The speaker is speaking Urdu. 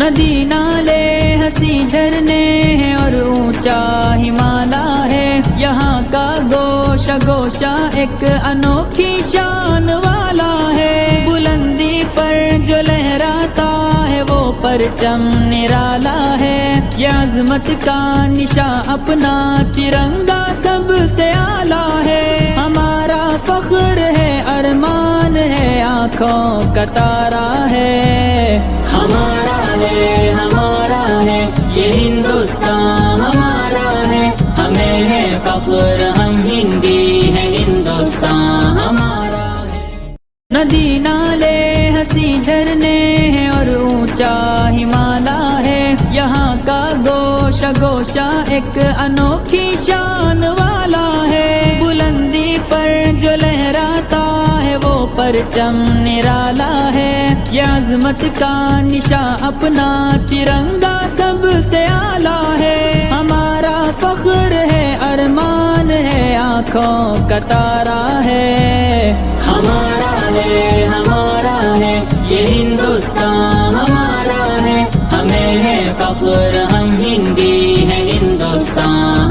ندی نالے ہنسی جھرنے ہیں اور اونچا ہمالا ہے، یہاں کا گوشہ گوشہ ایک انوکھی شان والا ہے، بلندی پر جو لہراتا ہے وہ پرچم نرالا ہے، یہ عظمت کا نشاں اپنا ترنگا سب سے اعلیٰ ہے، ہمارا فخر ہے ارمان ہے آنکھوں کا تارا ہے، ہمارا ہے یہ ہندوستان ہمارا ہے، ہمیں ہے فخر ہم ہندی ہے، ہندوستان ہمارا ہے۔ ندی نالے ہنسی جھرنے ہیں اور اونچا ہمالا ہے، یہاں کا گوشہ گوشہ ایک انوکھی شان والا ہے، بلندی پر جو لہراتا ہے وہ پرچم نرالا ہے، یہ عظمت کا نشاں اپنا ترنگا سب سے اعلیٰ ہے، ہمارا فخر ہے ارمان ہے آنکھوں کا تارا ہے، ہمارا ہے یہ ہندوستان ہمارا ہے، ہمیں ہے فخر